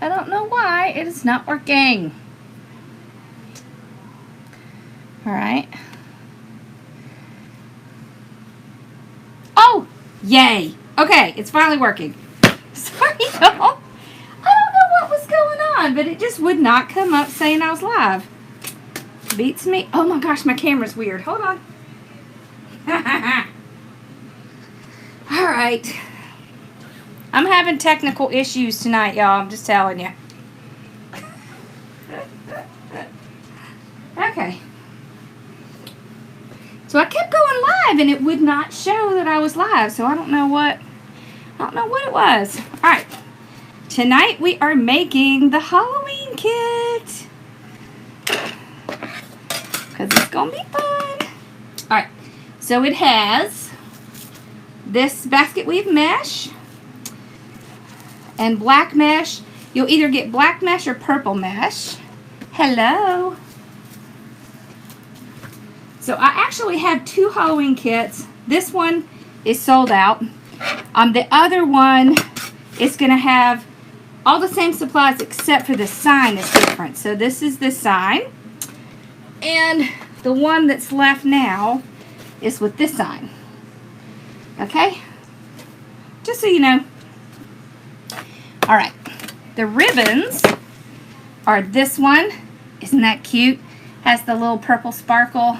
I don't know why it is not working. Alright. Oh! Yay! Okay, it's finally working. Sorry, y'all. I don't know what was going on, but it just would not come up saying I was live. Beats me. Oh my gosh, my camera's weird. Hold on. Alright. I'm having technical issues tonight, y'all. I'm just telling you. Okay. So I kept going live and it would not show that I was live. So I don't know what it was. Alright. Tonight we are making the Halloween kit. Because it's going to be fun. Alright. So it has this basket weave mesh and black mesh. You'll either get black mesh or purple mesh. Hello. So I actually have 2 Halloween kits. This one is sold out. The other one is going to have all the same supplies except for the sign is different. So this is the sign. And the one that's left now is with this sign. Okay? Just so you know. Alright. The ribbons are this one. Isn't that cute? Has the little purple sparkle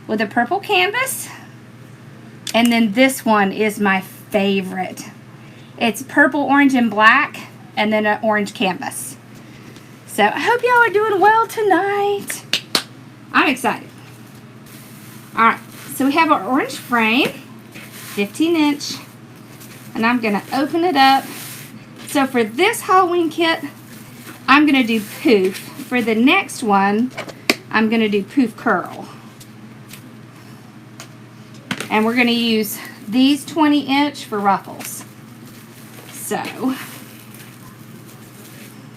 with a purple canvas. And then this one is my favorite. It's purple, orange, and black, and then an orange canvas. So I hope y'all are doing well tonight. I'm excited. Alright, so we have our orange frame, 15-inch, and I'm going to open it up. So for this Halloween kit, I'm going to do Poof. For the next one, I'm going to do Poof Curl. And we're going to use these 20-inch for ruffles. So,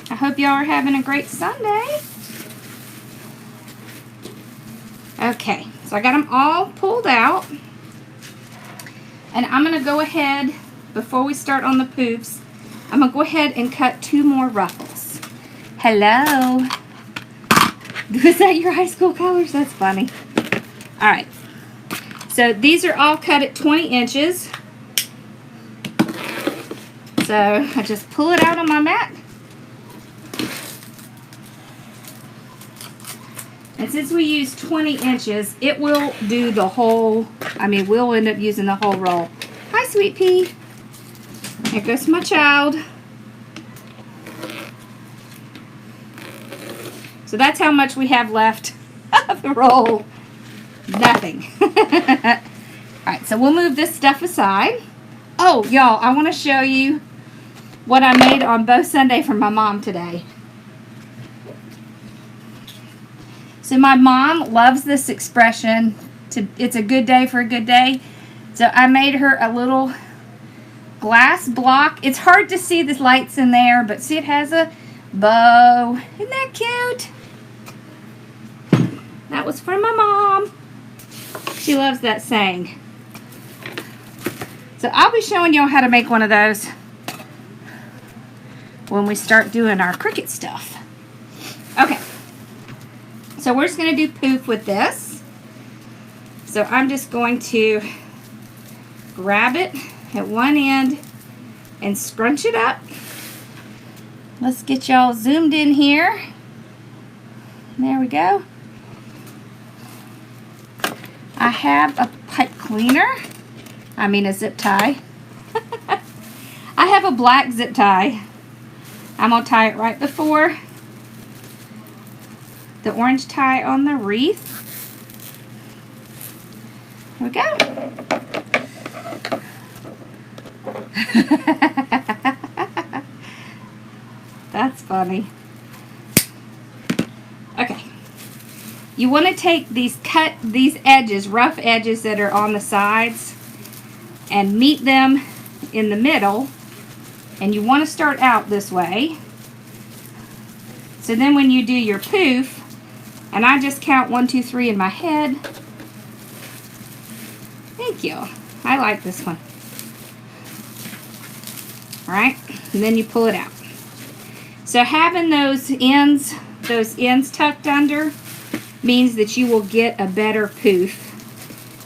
I hope y'all are having a great Sunday. Okay, so I got them all pulled out. And I'm going to go ahead, before we start on the poofs, I'm going to go ahead and cut 2 more ruffles. Hello. Was that your high school colors? That's funny. Alright. So these are all cut at 20 inches. So I just pull it out on my mat. And since we use 20 inches, it will do the whole, we'll end up using the whole roll. Hi, Sweet Pea. Here goes my child. So that's how much we have left of the roll. Nothing. Alright, so we'll move this stuff aside. Oh, y'all, I want to show you what I made on Bow Sunday for my mom today. So my mom loves this expression, it's a good day for a good day. So I made her a little glass block. It's hard to see the lights in there, but see, it has a bow. Isn't that cute? That was from my mom. She loves that saying. So I'll be showing y'all how to make one of those when we start doing our Cricut stuff. Okay. So we're just going to do Poof with this. So I'm just going to grab it at one end and scrunch it up. Let's get y'all zoomed in here. There we go. I have a pipe cleaner. A zip tie. I have a black zip tie. I'm going to tie it right before the orange tie on the wreath. There we go. That's funny. Okay. You want to take these edges, rough edges that are on the sides, and meet them in the middle. And you want to start out this way. So then when you do your poof, and I just count 1, 2, 3 in my head. Thank you. I like this one. Alright, and then you pull it out. So having those ends tucked under means that you will get a better poof.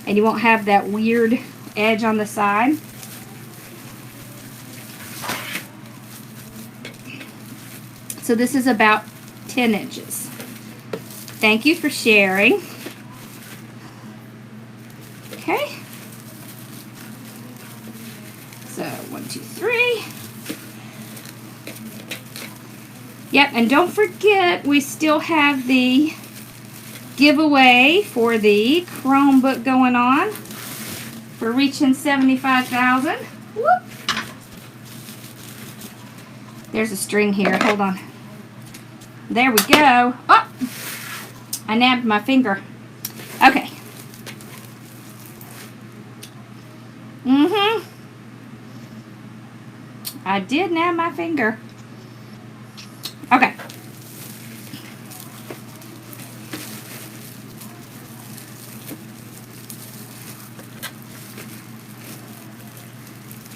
And you won't have that weird edge on the side. So this is about 10 inches. Thank you for sharing. Okay. So 1, 2, 3. Yep, and don't forget we still have the giveaway for the Chromebook going on. We're reaching 75,000. Whoop. There's a string here. Hold on. There we go. Oh, I nabbed my finger. Okay. I did nab my finger. Okay.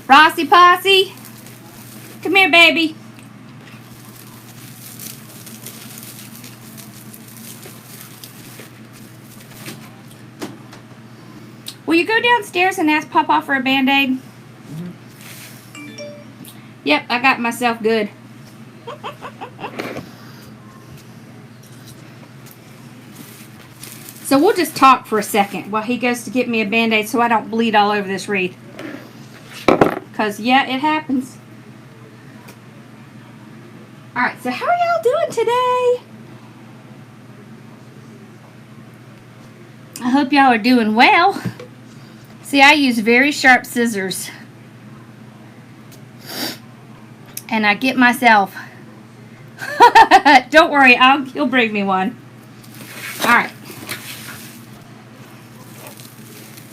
Rossi Posse, come here, baby. Will you go downstairs and ask Papa for a Band-Aid? Yep, I got myself good. So we'll just talk for a second while he goes to get me a Band-Aid so I don't bleed all over this wreath. Because, yeah, it happens. Alright, so how are y'all doing today? I hope y'all are doing well. See, I use very sharp scissors. And I get myself. Don't worry, he'll bring me one. Alright.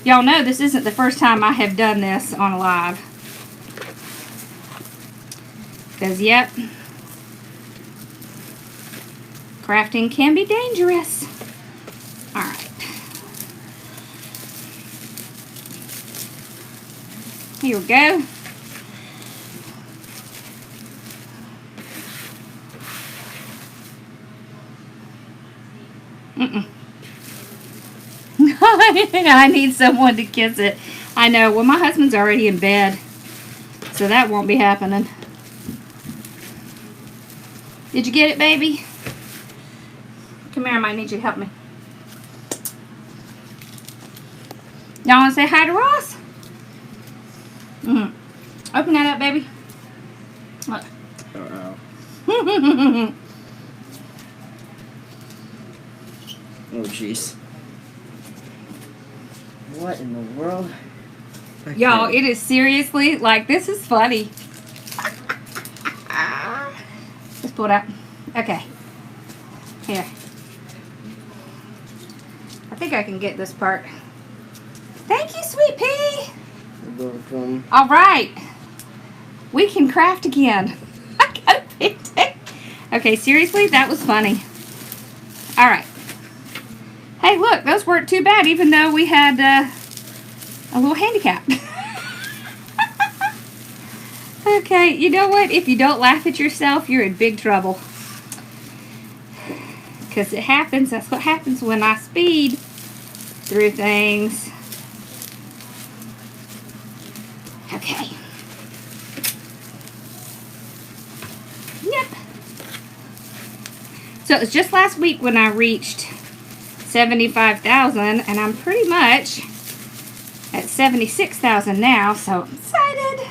Y'all know this isn't the first time I have done this on a live. Because, yep, crafting can be dangerous. Alright. Here we go. I need someone to kiss it. I know. Well, my husband's already in bed, so that won't be happening. Did you get it, baby? Come here, I might need you to help me. Y'all want to say hi to Ross? Open that up, baby. Look. Oh, jeez. What in the world? Y'all, it is seriously, like, this is funny. Just pull it out. Okay. Here. I think I can get this part. Thank you, Sweet Pea. You're welcome. All right. We can craft again. I got a big day. Okay, seriously, that was funny. All right. Hey, look, those weren't too bad, even though we had a little handicap. Okay, you know what? If you don't laugh at yourself, you're in big trouble. Because it happens. That's what happens when I speed through things. Okay. Yep. So it was just last week when I reached 75,000, and I'm pretty much at 76,000 now, so I'm excited.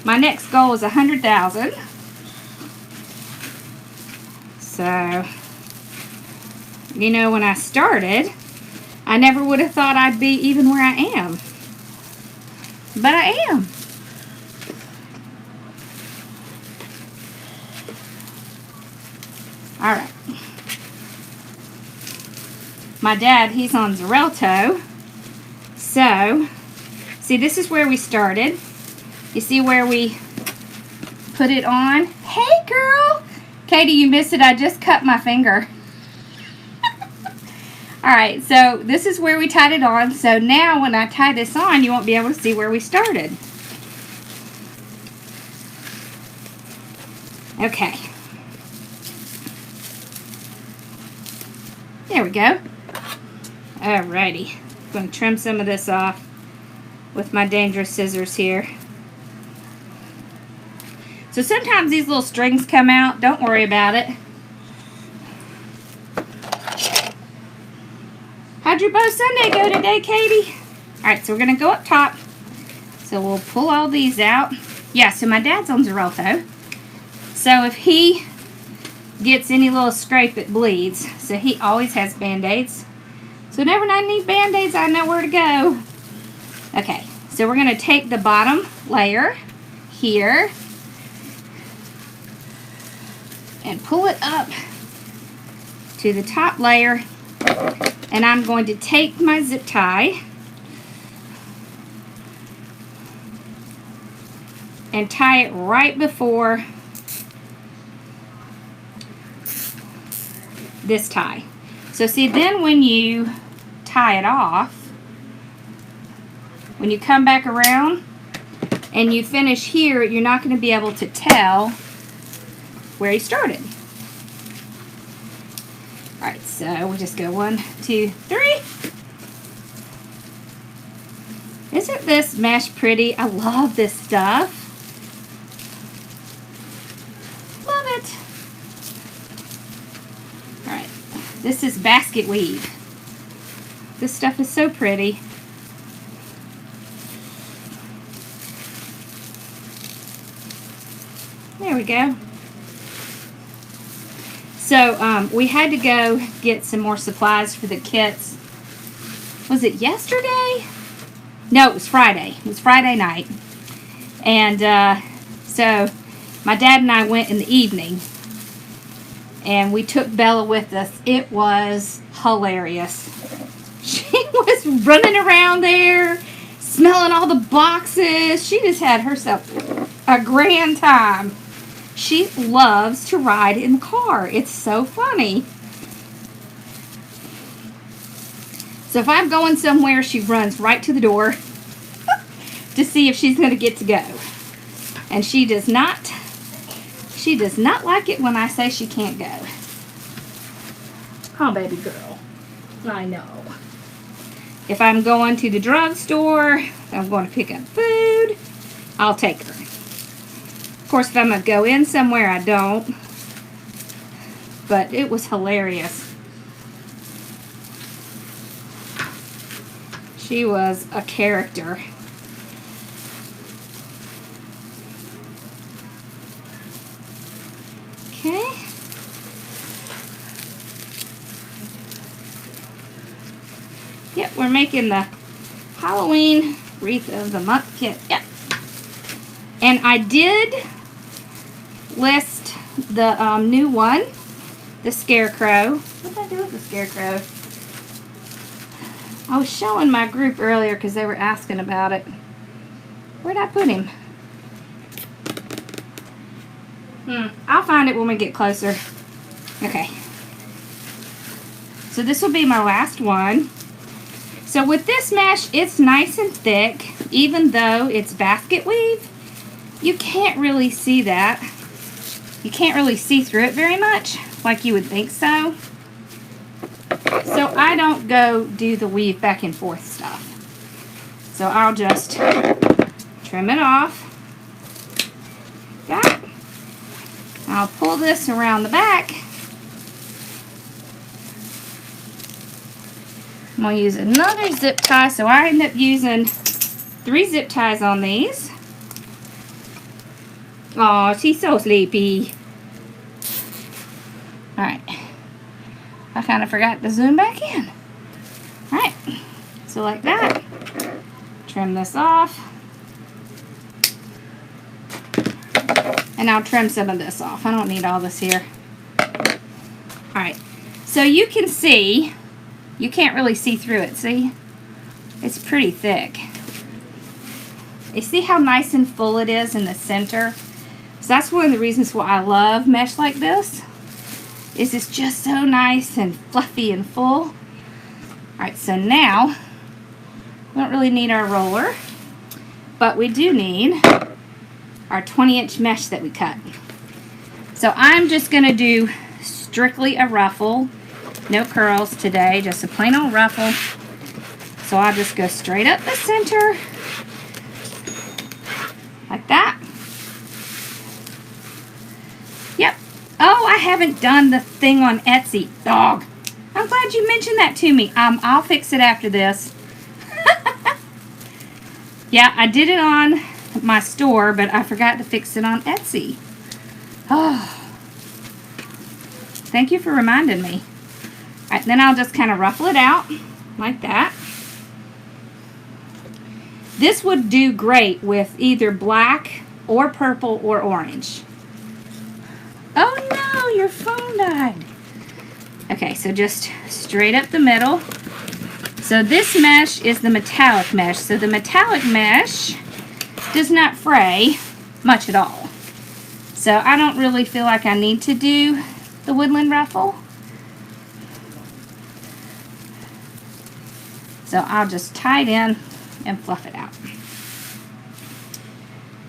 My next goal is 100,000. So, you know, when I started, I never would have thought I'd be even where I am. But I am. Alright. My dad, he's on Xarelto. So, see, this is where we started. You see where we put it on? Hey, girl! Katie, you missed it. I just cut my finger. Alright, so this is where we tied it on. So now when I tie this on, you won't be able to see where we started. Okay. There we go. Alrighty. I'm going to trim some of this off with my dangerous scissors here. So sometimes these little strings come out. Don't worry about it. How'd your bow Sunday go today, Katie? Alright, so we're going to go up top. So we'll pull all these out. Yeah, so my dad's on Xarelto. So if he gets any little scrape, it bleeds. So he always has Band-Aids. So whenever I need Band-Aids, I know where to go. Okay, so we're going to take the bottom layer here and pull it up to the top layer. And I'm going to take my zip tie and tie it right before this tie. So see, then when you tie it off, when you come back around and you finish here, you're not going to be able to tell where you started. Alright, so we just go 1, 2, 3. Isn't this mesh pretty? I love this stuff. Love it. Alright, this is basket weave. This stuff is so pretty. There we go. So we had to go get some more supplies for the kits. Was it yesterday? No, it was Friday. It was Friday night. And so my dad and I went in the evening. And we took Bella with us. It was hilarious. She was running around there, smelling all the boxes. She just had herself a grand time. She loves to ride in the car. It's so funny. So if I'm going somewhere, she runs right to the door to see if she's going to get to go. And she does not like it when I say she can't go. Oh, baby girl. I know. If I'm going to the drugstore, I'm going to pick up food, I'll take her. Of course, if I'm going to go in somewhere, I don't. But it was hilarious. She was a character. Okay. Yep, we're making the Halloween wreath of the month kit. Yep. And I did list the new one, the scarecrow. What did I do with the scarecrow? I was showing my group earlier because they were asking about it. Where'd I put him? I'll find it when we get closer. Okay. So this will be my last one. So with this mesh, it's nice and thick, even though it's basket weave. You can't really see that. You can't really see through it very much, like you would think so. So I don't go do the weave back and forth stuff. So I'll just trim it off. Got it. I'll pull this around the back. I'm going to use another zip tie, so I end up using 3 zip ties on these. Oh, she's so sleepy. Alright. I kind of forgot to zoom back in. Alright. So like that. Trim this off. And I'll trim some of this off. I don't need all this here. Alright. So you can see, you can't really see through it, see? It's pretty thick. You see how nice and full it is in the center? So that's one of the reasons why I love mesh like this. Is it's just so nice and fluffy and full. Alright, so now, we don't really need our roller, but we do need our 20-inch mesh that we cut. So I'm just going to do strictly a ruffle. No curls today, just a plain old ruffle. So I'll just go straight up the center, like that. Yep. Oh, I haven't done the thing on Etsy. Dog. I'm glad you mentioned that to me. I'll fix it after this. Yeah, I did it on my store, but I forgot to fix it on Etsy. Oh. Thank you for reminding me. All right, then I'll just kind of ruffle it out like that. This would do great with either black or purple or orange. Oh no, your phone died. Okay, so just straight up the middle. So this mesh is the metallic mesh. So the metallic mesh does not fray much at all. So I don't really feel like I need to do the woodland ruffle. So I'll just tie it in and fluff it out.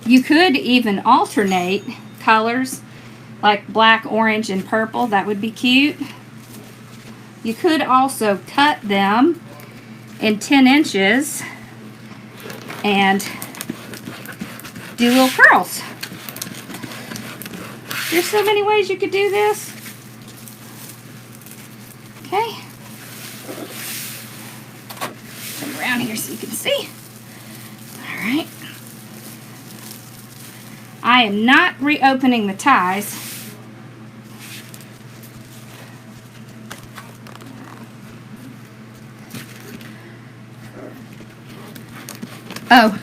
You could even alternate colors like black, orange, and purple. That would be cute. You could also cut them in 10 inches and do little curls. There's so many ways you could do this. Okay. Come around here so you can see. All right. I am not reopening the ties. Oh.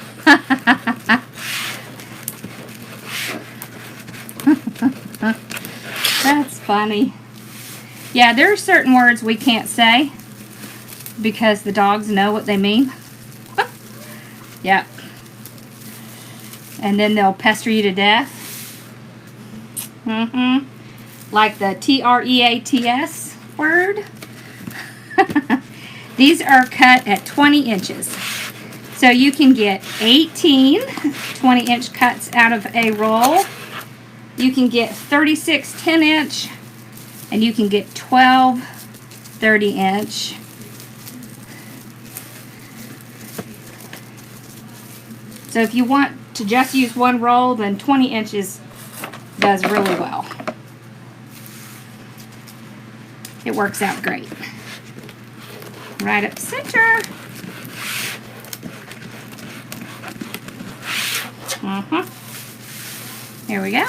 That's funny. Yeah, there are certain words we can't say because the dogs know what they mean. Yep. And then they'll pester you to death. Like the TREATS word. These are cut at 20 inches. So you can get 18 20-inch cuts out of a roll. You can get 36 10-inch. And you can get 12 30-inch. So if you want to just use one roll, then 20 inches does really well. It works out great. Right up center. There we go.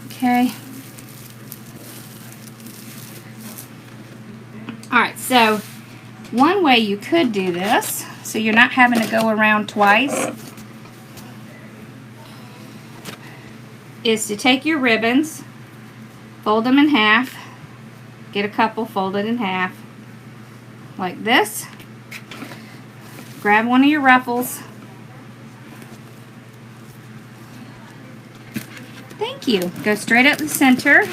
Okay. Alright, so one way you could do this, so you're not having to go around twice, is to take your ribbons, fold them in half, get a couple folded in half, like this. Grab one of your ruffles. Thank you. Go straight up the center.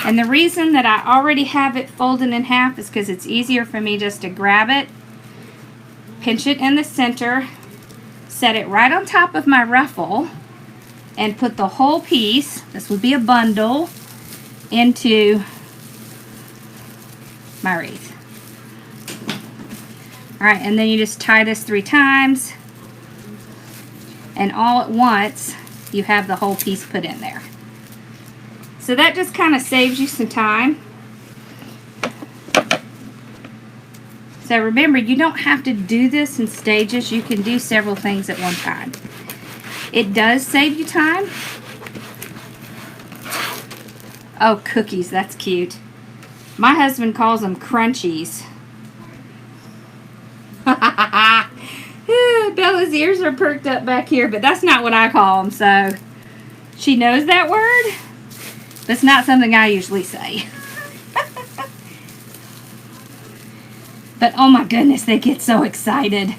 And the reason that I already have it folded in half is because it's easier for me just to grab it, pinch it in the center, set it right on top of my ruffle, and put the whole piece, this would be a bundle, into my wreath. Alright, and then you just tie this 3 times, and all at once you have the whole piece put in there. So that just kind of saves you some time. So remember, you don't have to do this in stages. You can do several things at one time. It does save you time. Oh, cookies, that's cute. My husband calls them crunchies. Bella's ears are perked up back here, but that's not what I call them, so she knows that word. That's not something I usually say. But oh my goodness, they get so excited.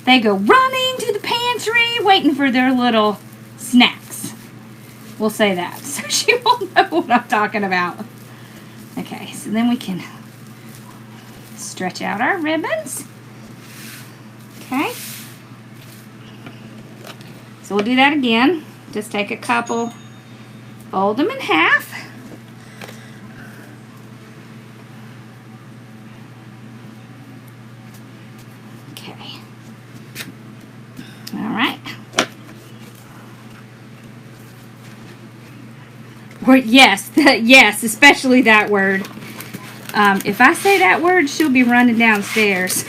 They go running to the pantry, waiting for their little snacks. We'll say that, so she won't know what I'm talking about. Okay, so then we can stretch out our ribbons. Okay. So we'll do that again. Just take a couple, fold them in half. Okay. All right. Yes, yes, especially that word. If I say that word, she'll be running downstairs.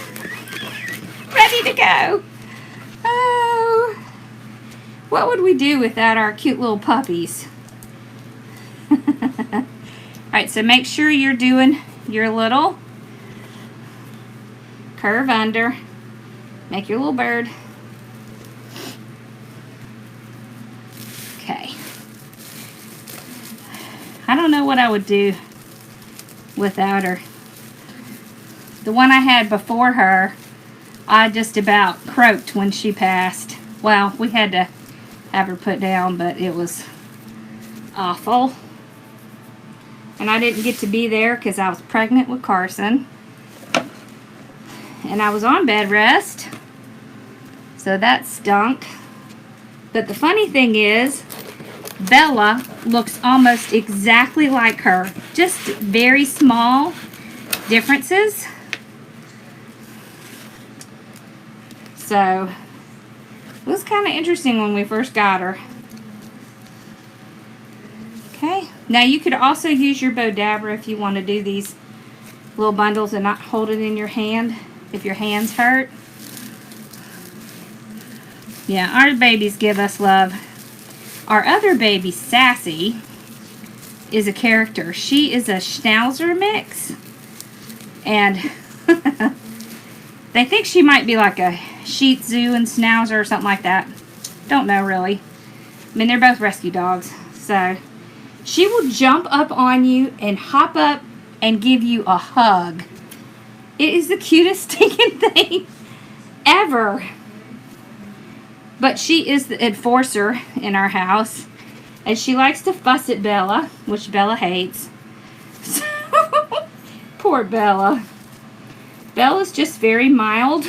Ready to go. Oh, what would we do without our cute little puppies? Alright, so make sure you're doing your little curve under. Make your little bird. Okay. I don't know what I would do without her. The one I had before her, I just about croaked when she passed. Well, we had to have her put down, but it was awful. And I didn't get to be there because I was pregnant with Carson. And I was on bed rest. So that stunk. But the funny thing is, Bella looks almost exactly like her. Just very small differences. So, it was kind of interesting when we first got her. Okay. Now you could also use your Bodabra if you want to do these little bundles and not hold it in your hand if your hands hurt. Yeah, our babies give us love. Our other baby, Sassy, is a character. She is a Schnauzer mix. And they think she might be like a Shih Tzu and Schnauzer or something like that. Don't know really. I mean, they're both rescue dogs. So, she will jump up on you and hop up and give you a hug. It is the cutest stinking thing ever. But she is the enforcer in our house. And she likes to fuss at Bella, which Bella hates. Poor Bella. Bella's just very mild.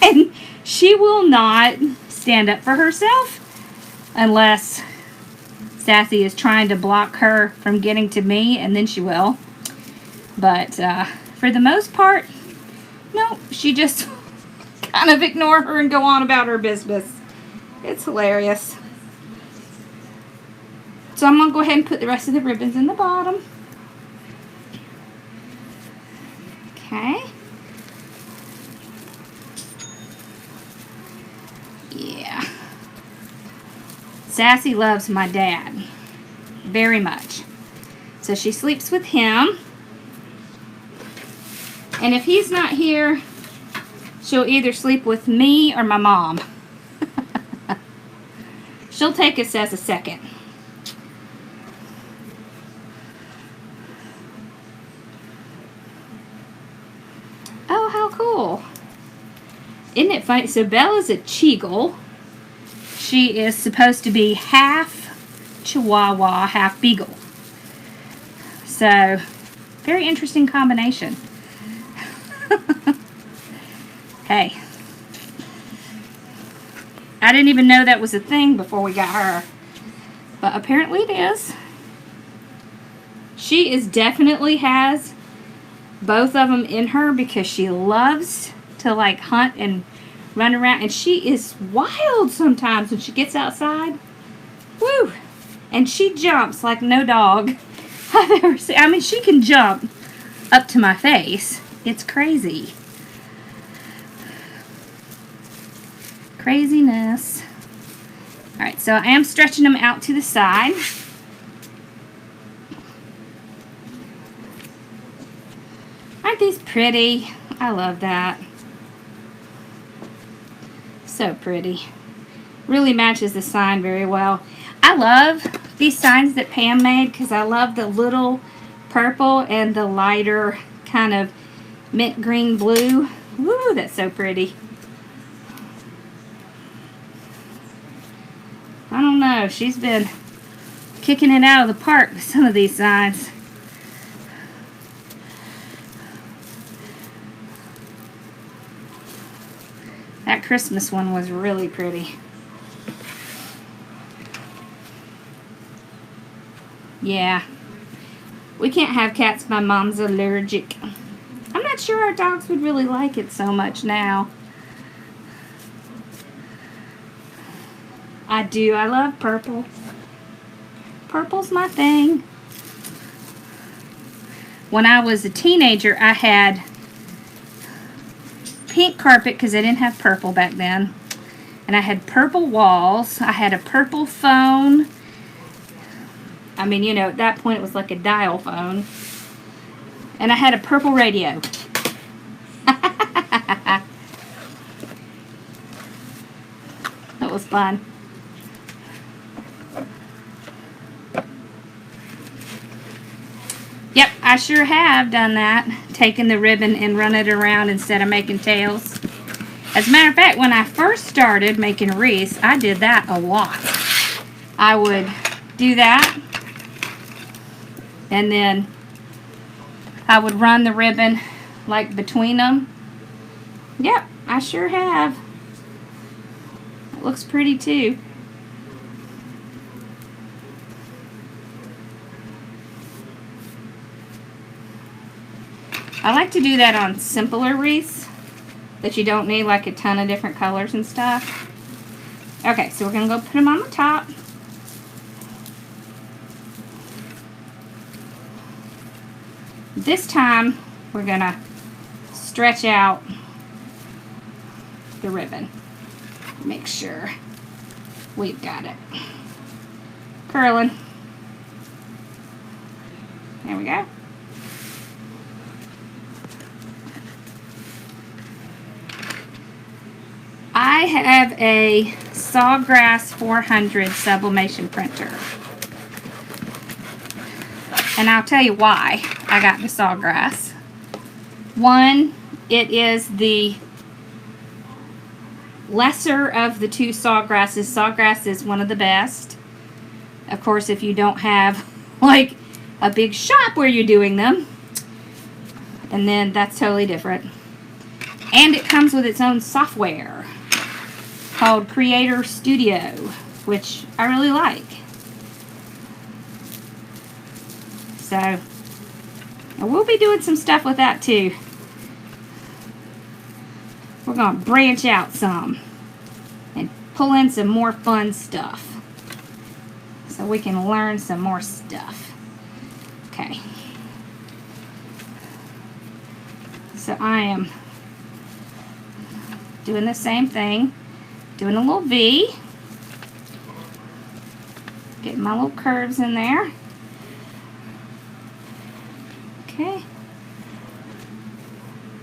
And she will not stand up for herself unless Sassy is trying to block her from getting to me, and then she will. But for the most part, no, she just kind of ignore her and go on about her business. It's hilarious. So I'm going to go ahead and put the rest of the ribbons in the bottom. Okay. Yeah. Sassy loves my dad very much. So she sleeps with him. And if he's not here, she'll either sleep with me or my mom. She'll take us as a second. Oh, how cool. Isn't it funny? So Bella's a Cheagle. She is supposed to be half Chihuahua, half Beagle. So, very interesting combination. Hey. I didn't even know that was a thing before we got her. But apparently it is. She is definitely has both of them in her because she loves to like hunt and run around. And she is wild sometimes when she gets outside. Woo! And she jumps like no dog I've ever seen. I mean, she can jump up to my face. It's crazy. Craziness. Alright, so I am stretching them out to the side. Aren't these pretty? I love that. So pretty. Really matches the sign very well. I love these signs that Pam made because I love the little purple and the lighter kind of mint green blue. Woo, that's so pretty. I don't know. She's been kicking it out of the park with some of these signs. That Christmas one was really pretty. Yeah. We can't have cats. My mom's allergic. I'm not sure our dogs would really like it so much now. I do. I love purple. Purple's my thing. When I was a teenager, I had pink carpet because I didn't have purple back then. And I had purple walls. I had a purple phone. I mean, you know, at that point it was like a dial phone. And I had a purple radio. That was fun. Yep, I sure have done that. Taken the ribbon and run it around instead of making tails. As a matter of fact, when I first started making wreaths, I did that a lot. I would do that. And then I would run the ribbon like between them. Yep, I sure have. It looks pretty too. I like to do that on simpler wreaths that you don't need like a ton of different colors and stuff. Okay, so we're going to go put them on the top. This time, we're going to stretch out the ribbon. Make sure we've got it curling. There we go. I have a Sawgrass 400 sublimation printer. And I'll tell you why I got the Sawgrass. One, it is the lesser of the two Sawgrasses. Sawgrass is one of the best. Of course, if you don't have like a big shop where you're doing them, and then that's totally different. And it comes with its own software called Creator Studio, which I really like. So, we'll be doing some stuff with that too. We're going to branch out some and pull in some more fun stuff so we can learn some more stuff. Okay. So I am doing the same thing, doing a little V, getting my little curves in there. Okay,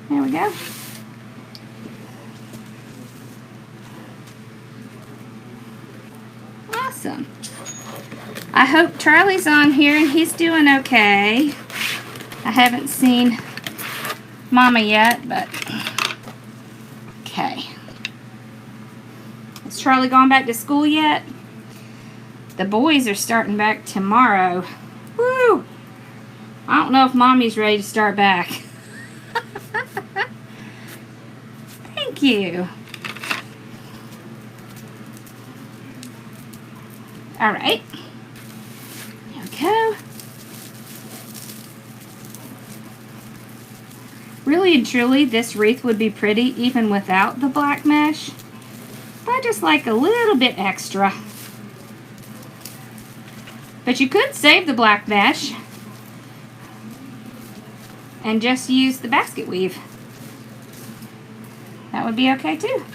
there we go. Awesome. I hope Charlie's on here and he's doing okay. I haven't seen Mama yet, but okay. Has Charlie gone back to school yet? The boys are starting back tomorrow. Woo! I don't know if Mommy's ready to start back. Thank you. Alright. There we go. Really and truly, this wreath would be pretty even without the black mesh. But I just like a little bit extra. But you could save the black mesh and just use the basket weave. That would be okay too.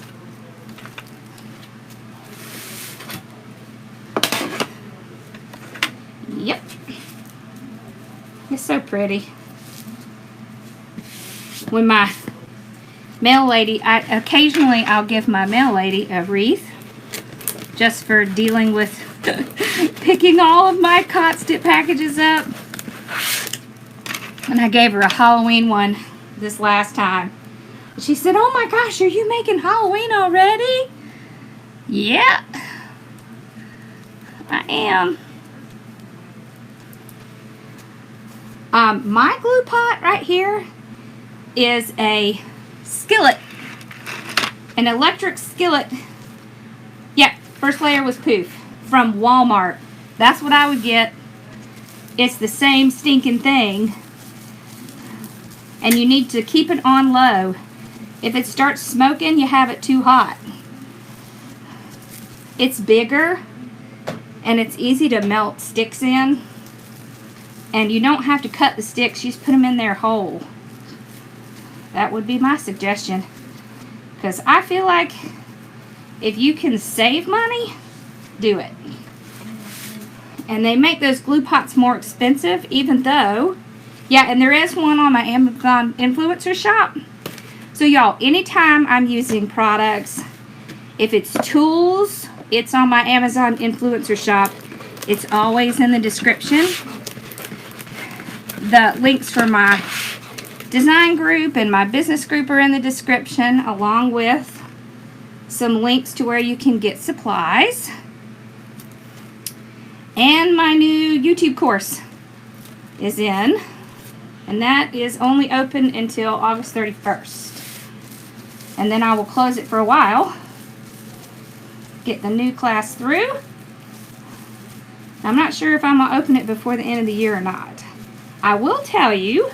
Yep. It's so pretty. When my mail lady, occasionally I'll give my mail lady a wreath just for dealing with picking all of my constant packages up. And I gave her a Halloween one this last time. She said, "Oh my gosh, are you making Halloween already?" Yeah, I am. My glue pot right here is a skillet. An electric skillet. Yeah, first layer was Poof from Walmart. That's what I would get. It's the same stinking thing. And you need to keep it on low. If it starts smoking, you have it too hot. It's bigger and it's easy to melt sticks in. And you don't have to cut the sticks, you just put them in there whole. That would be my suggestion. Because I feel like if you can save money, do it. And they make those glue pots more expensive, even though, yeah, and there is one on my Amazon influencer shop. So y'all, anytime I'm using products, if it's tools, it's on my Amazon influencer shop. It's always in the description. The links for my design group and my business group are in the description, along with some links to where you can get supplies. And my new YouTube course is in, and that is only open until August 31st. And then I will close it for a while, get the new class through. I'm not sure if I'm going to open it before the end of the year or not. I will tell you,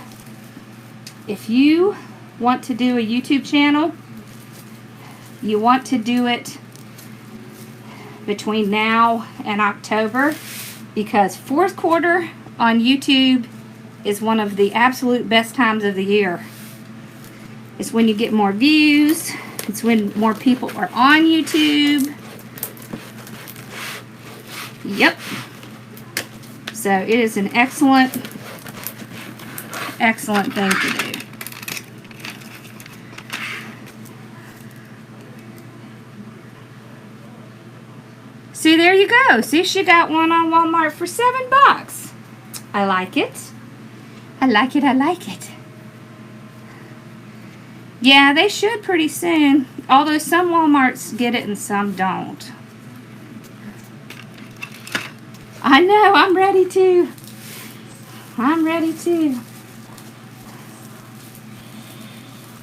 if you want to do a YouTube channel, you want to do it between now and October, because fourth quarter on YouTube is one of the absolute best times of the year. It's when you get more views. It's when more people are on YouTube. Yep. So it is an excellent thing to do. See, there you go. See, she got one on Walmart for $7. I like it. I like it. I like it. Yeah, they should pretty soon. Although some Walmarts get it and some don't. I know, I'm ready to. I'm ready to.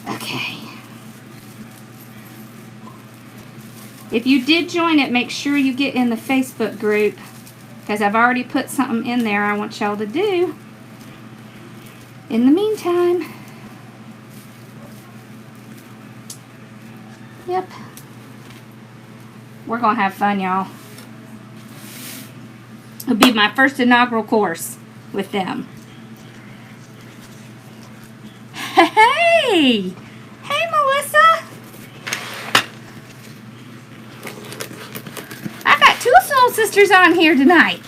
Okay. If you did join it, make sure you get in the Facebook group, because I've already put something in there I want y'all to do. In the meantime, yep, we're going to have fun, y'all. It'll be my first inaugural course with them. Hey! Hey, Melissa! I got two soul sisters on here tonight.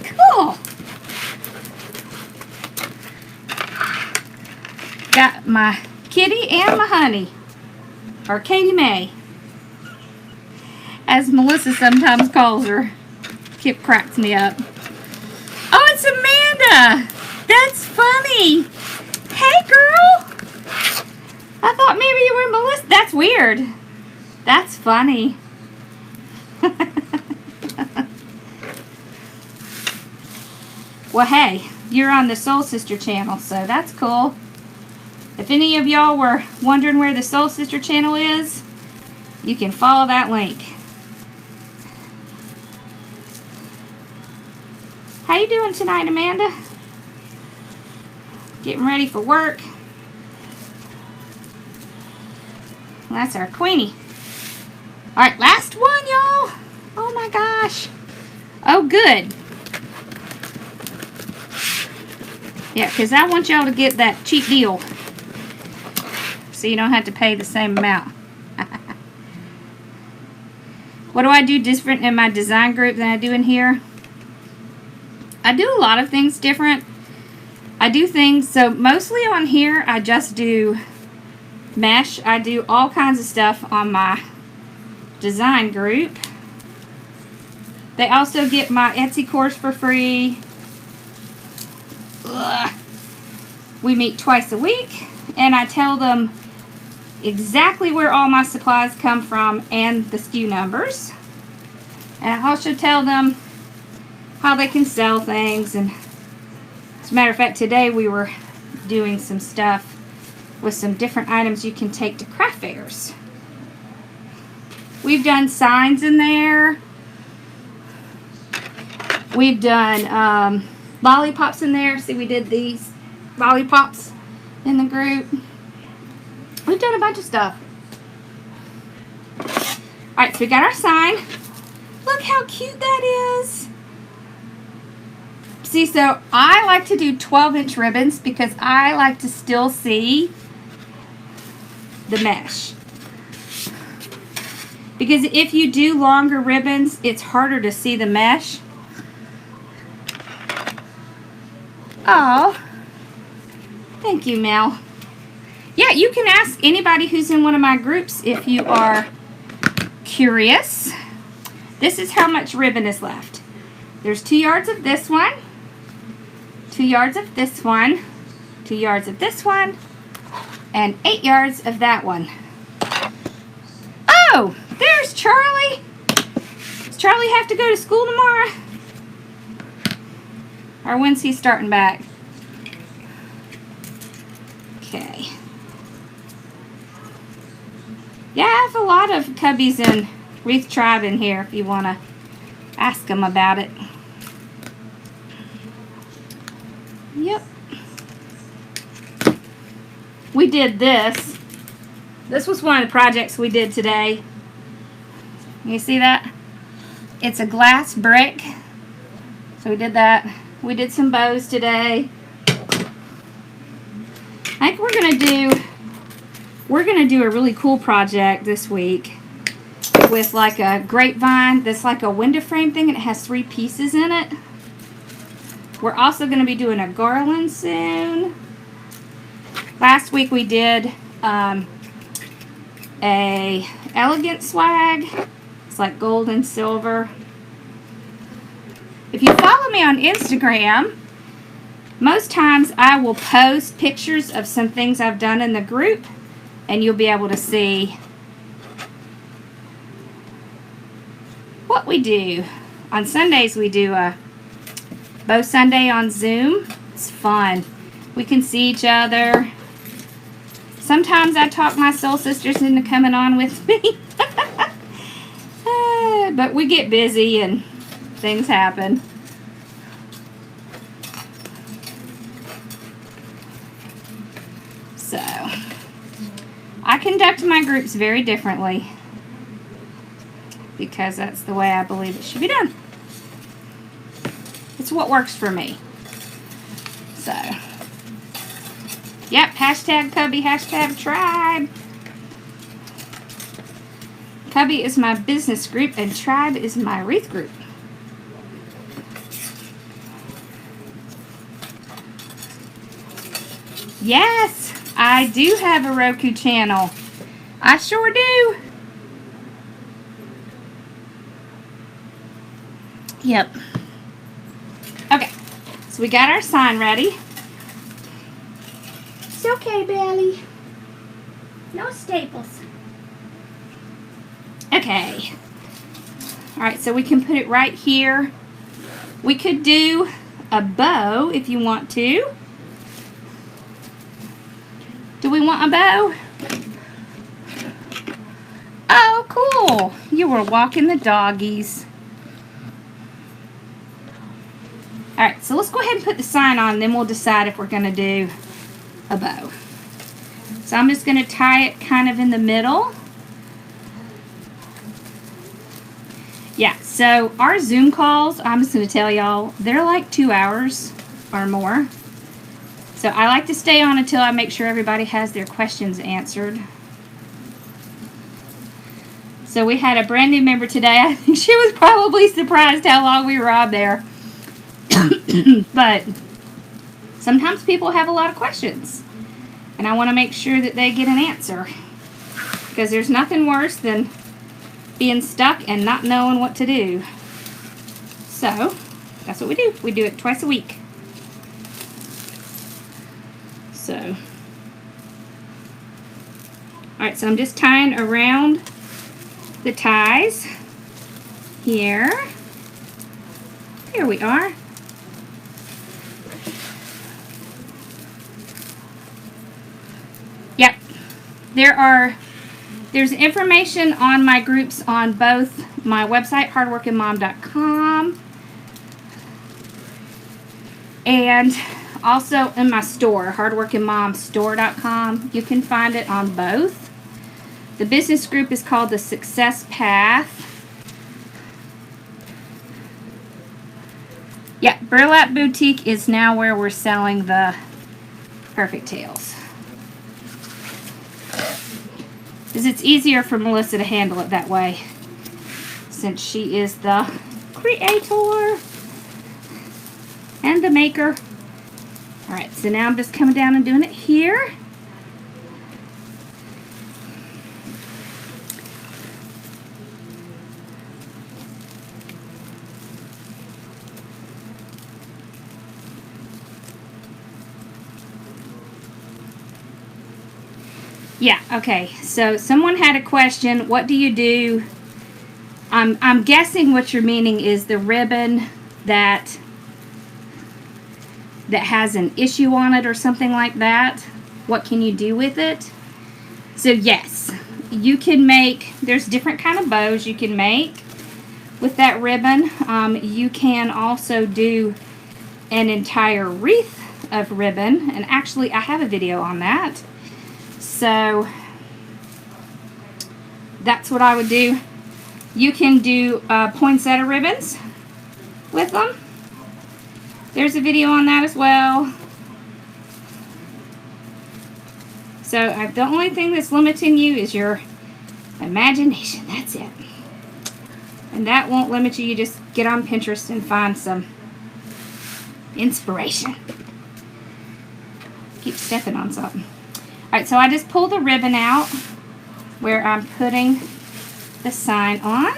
Cool. Got my kitty and my honey. Or Katie May, as Melissa sometimes calls her. Kip cracks me up. Oh, it's Amanda! That's funny! Hey, girl! I thought maybe you were Melissa. That's weird. That's funny. Well, hey, you're on the Soul Sister channel, so that's cool. If any of y'all were wondering where the Soul Sister channel is, you can follow that link. How you doing tonight, Amanda? Getting ready for work. Well, that's our Queenie. Alright, last one, y'all. Oh my gosh. Oh, good. Yeah, because I want y'all to get that cheap deal, so you don't have to pay the same amount. What do I do different in my design group than I do in here? I do a lot of things different. I do things, so mostly on here I just do mesh. I do all kinds of stuff on my design group. They also get my Etsy course for free. Ugh. We meet twice a week, and I tell them exactly where all my supplies come from and the SKU numbers. And I also tell them how they can sell things. And as a matter of fact, today we were doing some stuff with some different items you can take to craft fairs. We've done signs in there. We've done lollipops in there. See, we did these lollipops in the group. We've done a bunch of stuff. Alright, so we got our sign. Look how cute that is. See, so I like to do 12-inch ribbons because I like to still see the mesh. Because if you do longer ribbons, it's harder to see the mesh. Oh, thank you, Mel. Yeah, you can ask anybody who's in one of my groups if you are curious. This is how much ribbon is left. There's 2 yards of this one, 2 yards of this one, 2 yards of this one, and 8 yards of that one. Oh, there's Charlie. Does Charlie have to go to school tomorrow? Or when's he starting back? Okay. Yeah, I have a lot of cubbies in Wreath Tribe in here if you want to ask them about it. Yep. We did this. This was one of the projects we did today. You see that? It's a glass brick. So we did that. We did some bows today. I think we're gonna do a really cool project this week with like a grapevine that's like a window frame thing and it has 3 pieces in it. We're also gonna be doing a garland soon. Last week we did a elegant swag. It's like gold and silver. If you follow me on Instagram, most times I will post pictures of some things I've done in the group and you'll be able to see what we do. On Sundays we do a Bow Sunday on Zoom. It's fun. We can see each other. Sometimes I talk my soul sisters into coming on with me. But we get busy and things happen. So, I conduct my groups very differently because that's the way I believe it should be done. It's what works for me. So, yep, hashtag Cubby, hashtag Tribe. Cubby is my business group and Tribe is my wreath group. Yes, I do have a Roku channel. I sure do. Yep. Okay, so we got our sign ready. It's okay, Belly. No staples. Okay. Alright, so we can put it right here. We could do a bow if you want to. Do we want a bow? Oh, cool. You were walking the doggies. Alright, so let's go ahead and put the sign on, then we'll decide if we're going to do a bow. So I'm just going to tie it kind of in the middle. Yeah, so our Zoom calls, I'm just going to tell y'all, they're like 2 hours or more. So I like to stay on until I make sure everybody has their questions answered. So we had a brand new member today. I think she was probably surprised how long we were on there. But sometimes people have a lot of questions. And I want to make sure that they get an answer. Because there's nothing worse than being stuck and not knowing what to do. So, that's what we do. We do it twice a week. So, alright, so I'm just tying around the ties here. Here we are. Yep, there are There's information on my groups on both my website, hardworkingmom.com, and also in my store, hardworkingmomstore.com. You can find it on both. The business group is called the Success Path. Yeah, Burlap Boutique is now where we're selling the Perfect Tails. Because it's easier for Melissa to handle it that way, since she is the creator and the maker. Alright, so now I'm just coming down and doing it here. Yeah, okay, so someone had a question, what do you do? I'm guessing what you're meaning is the ribbon that has an issue on it or something like that. What can you do with it? So yes, you can make, there's different kind of bows you can make with that ribbon. You can also do an entire wreath of ribbon, and actually I have a video on that. So that's what I would do. You can do poinsettia ribbons with them. There's a video on that as well. So the only thing that's limiting you is your imagination. That's it. And that won't limit you. You just get on Pinterest and find some inspiration. Keep stepping on something. Alright, so I just pulled the ribbon out where I'm putting the sign on.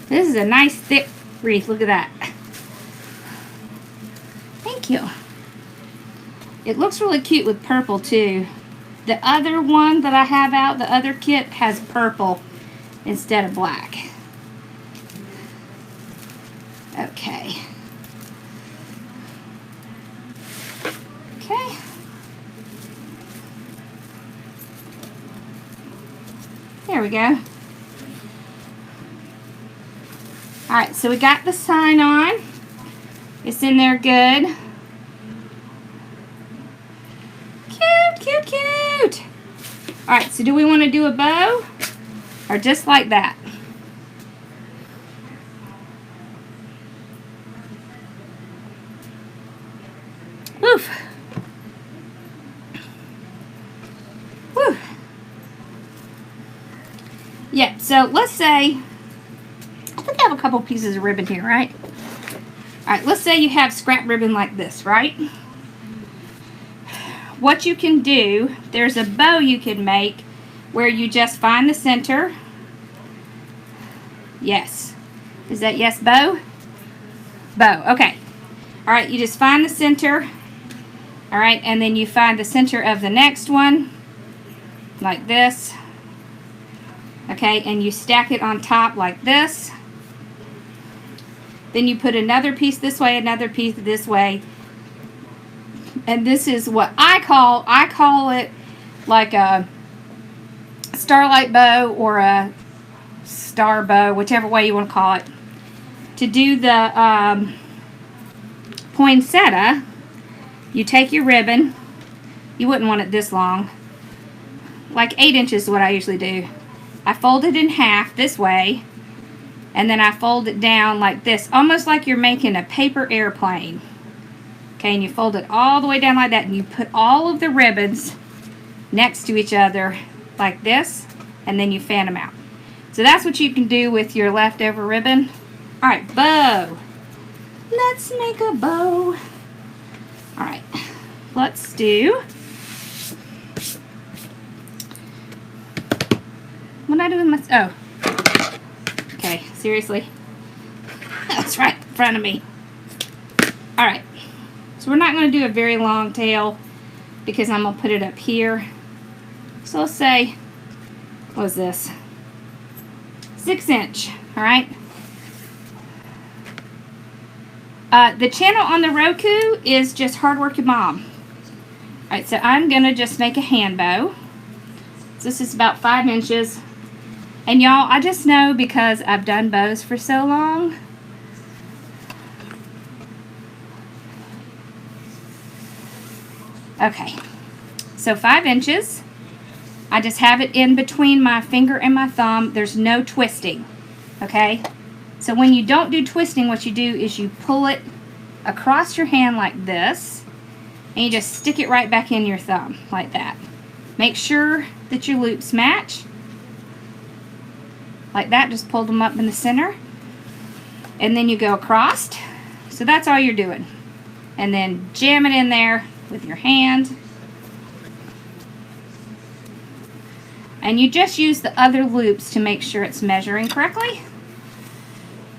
This is a nice thick wreath. Look at that. Thank you. It looks really cute with purple too. The other one that I have out, the other kit, has purple instead of black. Okay. Okay. There we go. Alright, so we got the sign on. It's in there good. Cute, cute, cute. Alright, so do we want to do a bow? Or just like that? Oof. Whew. Yeah, so let's say, I think I have a couple pieces of ribbon here, right? Alright, let's say you have scrap ribbon like this, right? What you can do, there's a bow you can make where you just find the center. Yes. Is that yes, bow? Bow, okay. Alright, you just find the center. Alright, and then you find the center of the next one, like this. Okay, and you stack it on top like this. Then you put another piece this way, another piece this way. And this is what I call it like a starlight bow or a star bow, whichever way you want to call it. To do the poinsettia, you take your ribbon. You wouldn't want it this long. Like 8 inches is what I usually do. I fold it in half this way, and then I fold it down like this, almost like you're making a paper airplane. Okay, and you fold it all the way down like that, and you put all of the ribbons next to each other like this, and then you fan them out. So that's what you can do with your leftover ribbon. Alright, bow. Let's make a bow. Alright, let's do... What did I do with my... Oh. Okay, seriously. That's right in front of me. Alright. So we're not going to do a very long tail because I'm going to put it up here. So let's say, what is this? 6 inch. Alright. The channel on the Roku is just Hardworking Mom. Alright, so I'm going to just make a hand bow. So this is about 5 inches. And y'all, I just know because I've done bows for so long. Okay, so 5 inches. I just have it in between my finger and my thumb. There's no twisting, okay? So when you don't do twisting, what you do is you pull it across your hand like this, and you just stick it right back in your thumb, like that. Make sure that your loops match. Like that, just pull them up in the center. And then you go across. So that's all you're doing. And then jam it in there with your hand. And you just use the other loops to make sure it's measuring correctly.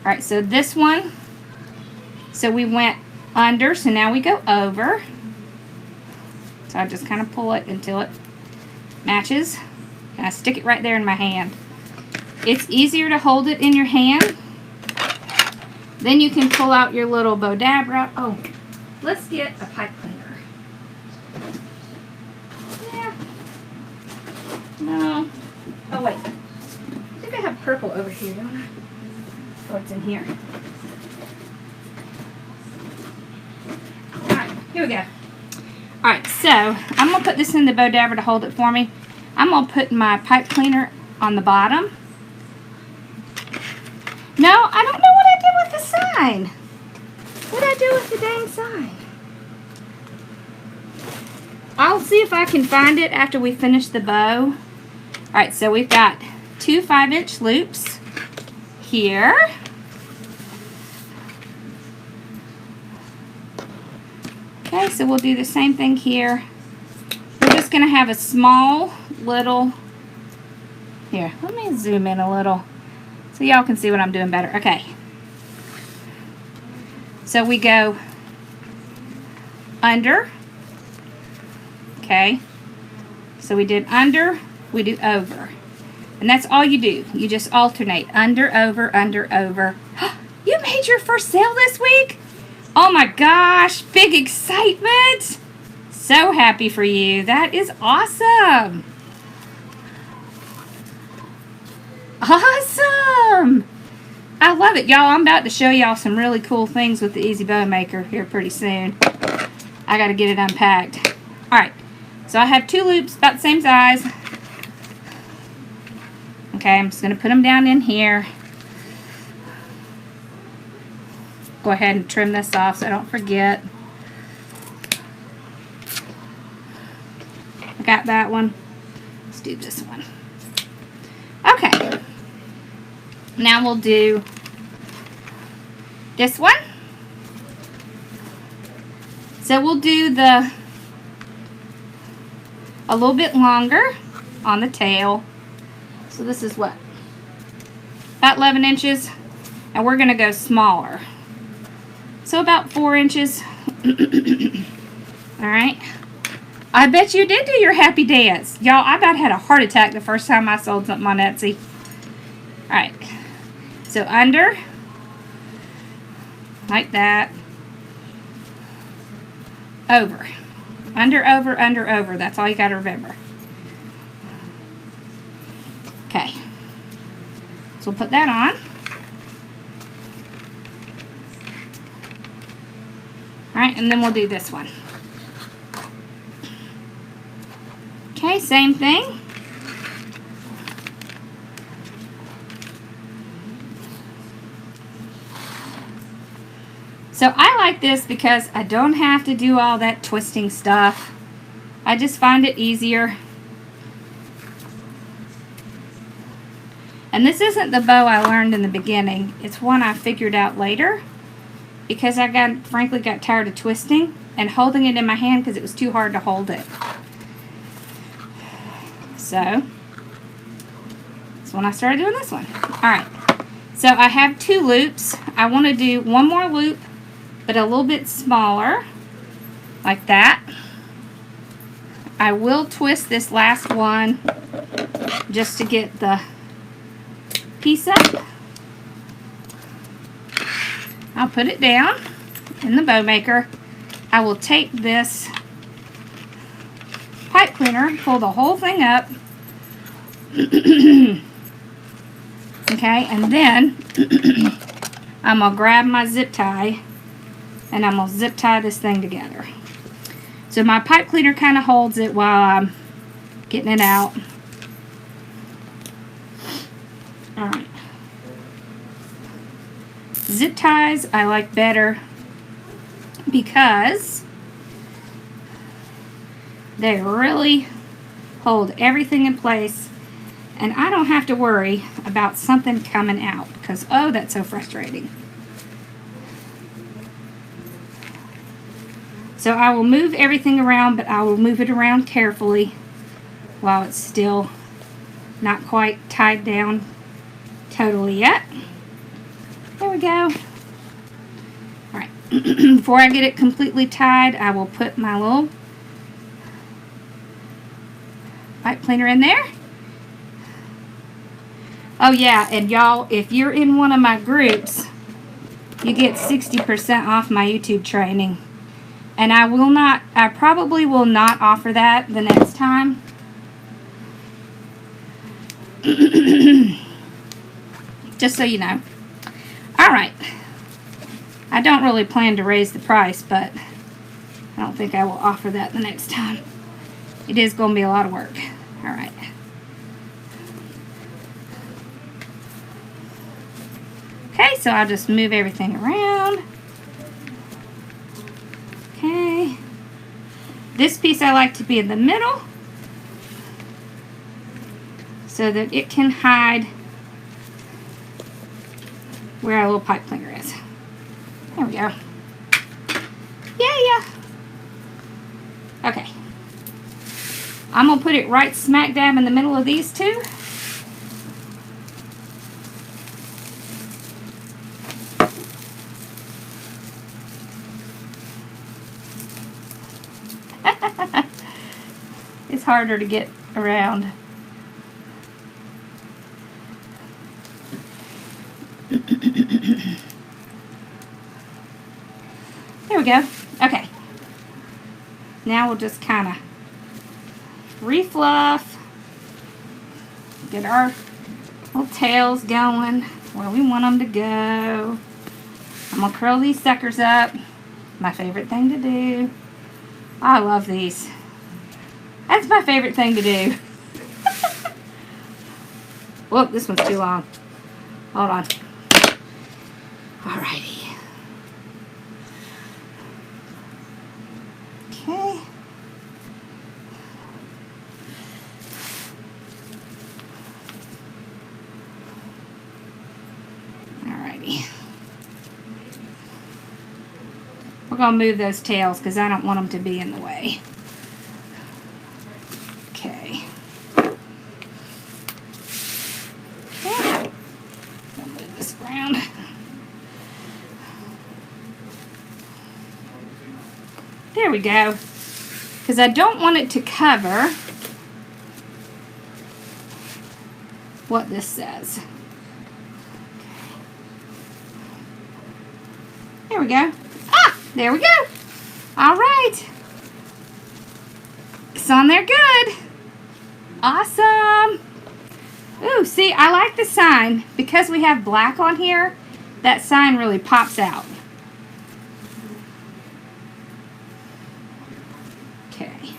Alright, so this one, so we went under, so now we go over. So I just kind of pull it until it matches. And I stick it right there in my hand. It's easier to hold it in your hand. Then you can pull out your little bow dab wrap. Oh, let's get a pipe cleaner. Yeah. No. Oh, wait. I think I have purple over here, don't I? Oh, it's in here. Alright, here we go. Alright, so I'm going to put this in the bow dabber to hold it for me. I'm going to put my pipe cleaner on the bottom. No, I don't know what I did with the sign. What did I do with the dang sign? I'll see if I can find it after we finish the bow. Alright, so we've got 2 5-inch loops here. Okay, so we'll do the same thing here. We're just going to have a small little, here, let me zoom in a little so y'all can see what I'm doing better. Okay. So we go under. Okay. So we did under, we do over. And that's all you do. You just alternate. Under, over, under, over. You made your first sale this week? Oh my gosh. Big excitement. So happy for you. That is awesome. Awesome. I love it. Y'all, I'm about to show y'all some really cool things with the Easy Bow Maker here pretty soon. I got to get it unpacked. Alright. So I have 2 loops about the same size. Okay, I'm just going to put them down in here. Go ahead and trim this off so I don't forget. I got that one. Let's do this one. Okay. Now we'll do this one. So we'll do a little bit longer on the tail. So this is what? About 11 inches. And we're going to go smaller. So about 4 inches. Alright. I bet you did do your happy dance. Y'all, I about had a heart attack the first time I sold something on Etsy. Alright. So under. Like that. Over. Under, over, under, over. That's all you got to remember. Okay. So we'll put that on. Alright, and then we'll do this one. Okay, same thing. So I like this because I don't have to do all that twisting stuff. I just find it easier. And this isn't the bow I learned in the beginning. It's one I figured out later because I frankly got tired of twisting and holding it in my hand because it was too hard to hold it. So that's when I started doing this one. Alright, so I have 2 loops. I want to do one more loop, but a little bit smaller, like that. I will twist this last one just to get the piece up. I'll put it down in the bow maker. I will take this pipe cleaner, pull the whole thing up. Okay, and then I'm going to grab my zip tie and I'm going to zip tie this thing together. So my pipe cleaner kind of holds it while I'm getting it out. Alright. Zip ties I like better because they really hold everything in place and I don't have to worry about something coming out because, oh, that's so frustrating. So I will move everything around, but I will move it around carefully while it's still not quite tied down totally yet. There we go. Alright, before I get it completely tied, I will put my little pipe cleaner in there. Oh yeah, and y'all, if you're in one of my groups, you get 60% off my YouTube training. And I probably will not offer that the next time. Just so you know. Alright. I don't really plan to raise the price, but I don't think I will offer that the next time. It is going to be a lot of work. Alright. Okay, so I'll just move everything around. Okay. This piece I like to be in the middle so that it can hide where our little pipe cleaner is. There we go. Yeah. Okay. I'm going to put it right smack dab in the middle of these two. It's harder to get around. There we go. Okay. Now we'll just kind of refluff. Get our little tails going where we want them to go. I'm going to curl these suckers up. My favorite thing to do. I love these. That's my favorite thing to do. Whoop, this one's too long. Hold on. Alrighty. Okay. Alrighty. We're going to move those tails because I don't want them to be in the way. Okay. Okay. I'll move this around. There we go. Because I don't want it to cover what this says. There we go. Ah! There we go. All right. It's on there good. Awesome. Ooh, see, I like the sign. Because we have black on here, that sign really pops out. Okay.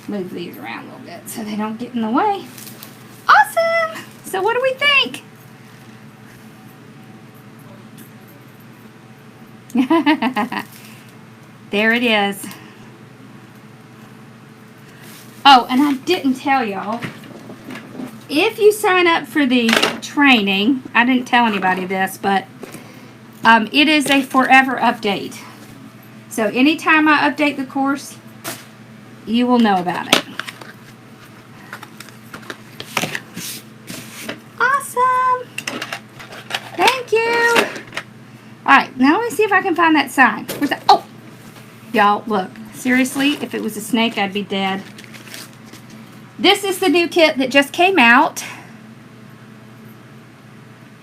Move these around a little bit so they don't get in the way. Awesome. So what do we think? There it is. Oh, and I didn't tell y'all. If you sign up for the training, I didn't tell anybody this, but it is a forever update. So anytime I update the course, you will know about it. Awesome. Thank you. Alright, now let me see if I can find that sign. Where's that? Oh! Y'all, look. Seriously, if it was a snake, I'd be dead. This is the new kit that just came out.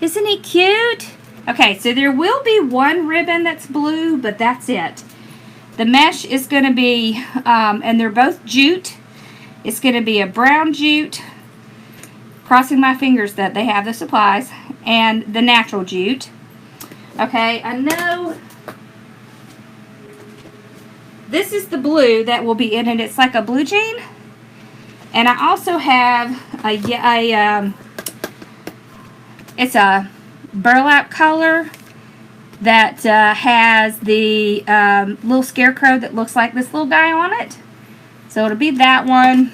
Isn't he cute? Okay, so there will be one ribbon that's blue, but that's it. The mesh is going to be, and they're both jute. It's going to be a brown jute, crossing my fingers that they have the supplies, and the natural jute. Okay, I know this is the blue that will be in it. It's like a blue jean. And I also have it's a burlap color that has the little scarecrow that looks like this little guy on it. So it'll be that one.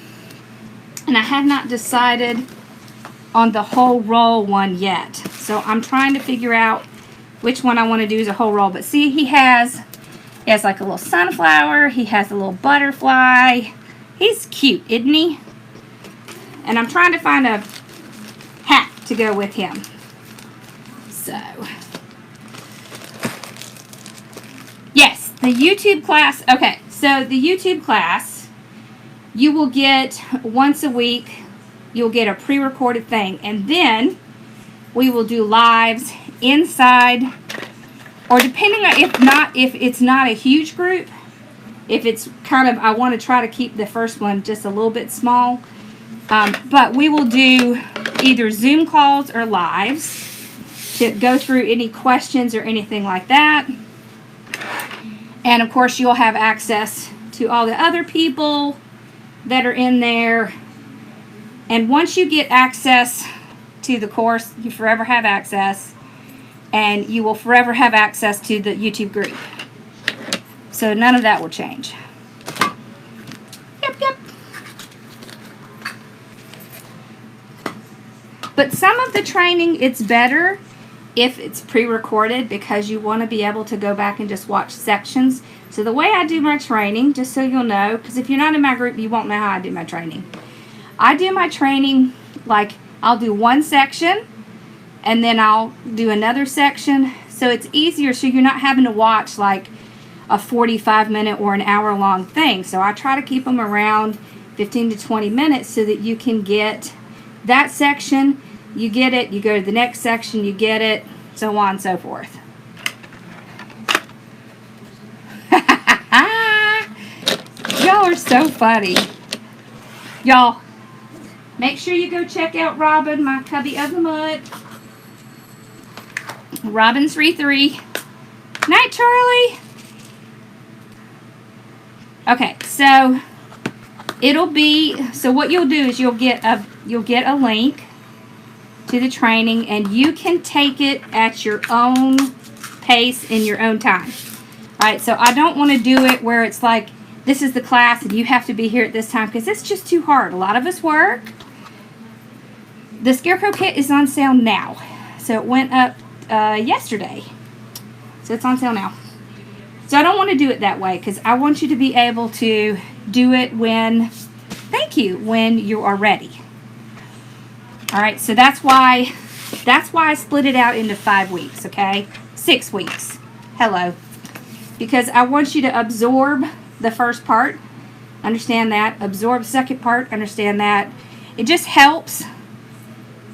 And I have not decided on the whole roll one yet. So I'm trying to figure out which one I want to do as a whole roll. But see, he has like a little sunflower. He has a little butterfly. He's cute, isn't he? And I'm trying to find a hat to go with him. So, yes, the YouTube class. Okay, so the YouTube class, you will get once a week, you'll get a pre-recorded thing. And then we will do lives inside, or depending on if it's not a huge group, if it's kind of, I want to try to keep the first one just a little bit small. But we will do either Zoom calls or lives to go through any questions or anything like that. And of course, you'll have access to all the other people that are in there. And once you get access to the course, you forever have access. And you will forever have access to the YouTube group. So none of that will change. Yep. But some of the training, it's better if it's pre-recorded because you want to be able to go back and just watch sections. So the way I do my training, just so you'll know, because if you're not in my group, you won't know how I do my training. I do my training like I'll do one section and then I'll do another section. So it's easier so you're not having to watch like a 45-minute or an hour-long thing. So I try to keep them around 15 to 20 minutes so that you can get that section, you get it, you go to the next section, you get it, so on and so forth. Y'all are so funny. Y'all, make sure you go check out Robin, my cubby of the month. Robin's 3-3. Night, Charlie. Okay, so it'll be, so what you'll do is you'll get a link to the training and you can take it at your own pace in your own time. All right, so I don't want to do it where it's like this is the class and you have to be here at this time because it's just too hard. A lot of us work. The Scarecrow kit is on sale now. So it went up yesterday. So it's on sale now. So I don't want to do it that way because I want you to be able to do it when you are ready. All right, so that's why I split it out into 5 weeks, okay? 6 weeks. Hello. Because I want you to absorb the first part. Understand that. Absorb the second part. Understand that. It just helps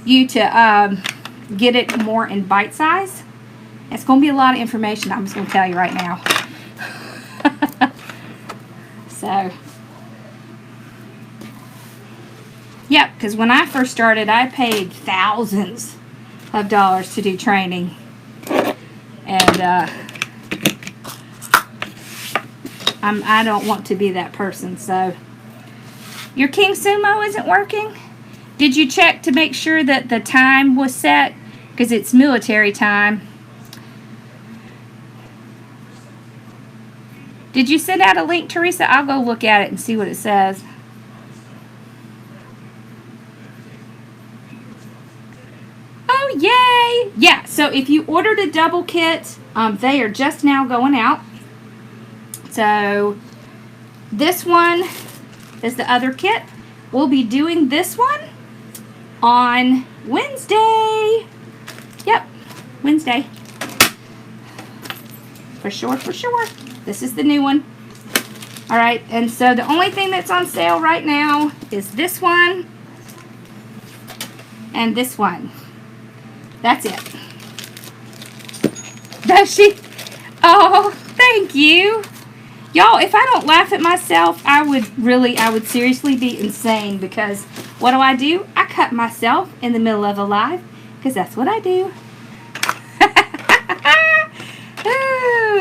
you to get it more in bite size. It's going to be a lot of information. I'm just going to tell you right now. So, yep, because when I first started, I paid thousands of dollars to do training. And I don't want to be that person. So, your King Sumo isn't working? Did you check to make sure that the time was set? Because it's military time. Did you send out a link, Teresa? I'll go look at it and see what it says. Oh, yay! Yeah, so if you ordered a double kit, they are just now going out. So this one is the other kit. We'll be doing this one on Wednesday. Yep, Wednesday. For sure, for sure. This is the new one. All right, and so the only thing that's on sale right now is this one and this one. That's it. Does she? Oh, thank you. Y'all, if I don't laugh at myself, I would seriously be insane, because what do? I cut myself in the middle of a live, because that's what I do.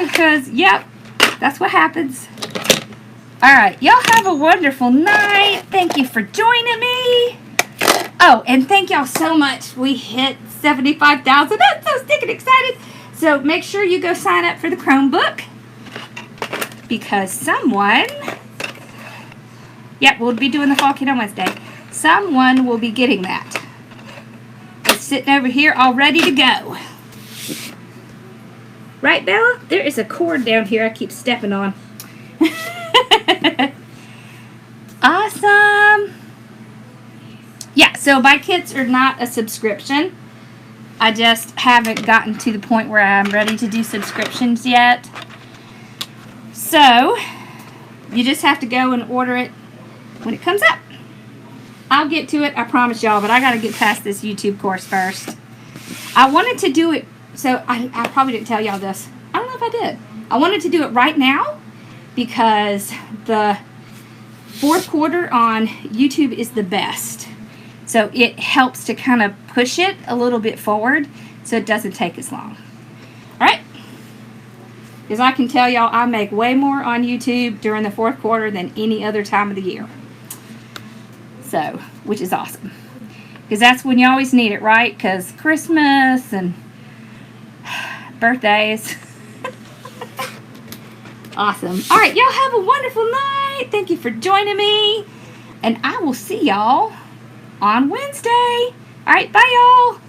Because, yep, that's what happens. Alright, y'all have a wonderful night. Thank you for joining me. Oh, and thank y'all so much. We hit 75,000. I'm so stinking excited. So make sure you go sign up for the Chromebook, because someone, we'll be doing the Fall Kit on Wednesday. Someone will be getting that. It's sitting over here all ready to go. Right, Bella? There is a cord down here I keep stepping on. Awesome. Yeah, so my kits are not a subscription. I just haven't gotten to the point where I'm ready to do subscriptions yet. So, you just have to go and order it when it comes up. I'll get to it, I promise y'all, but I gotta get past this YouTube course first. I wanted to do it, so I probably didn't tell y'all this. I don't know if I did. I wanted to do it right now, because the fourth quarter on YouTube is the best. So it helps to kind of push it a little bit forward so it doesn't take as long. Alright? Because I can tell y'all I make way more on YouTube during the fourth quarter than any other time of the year. So, which is awesome. Because that's when you always need it, right? Because Christmas and birthdays. Awesome. Alright, y'all have a wonderful night. Thank you for joining me. And I will see y'all on Wednesday. Alright, bye y'all.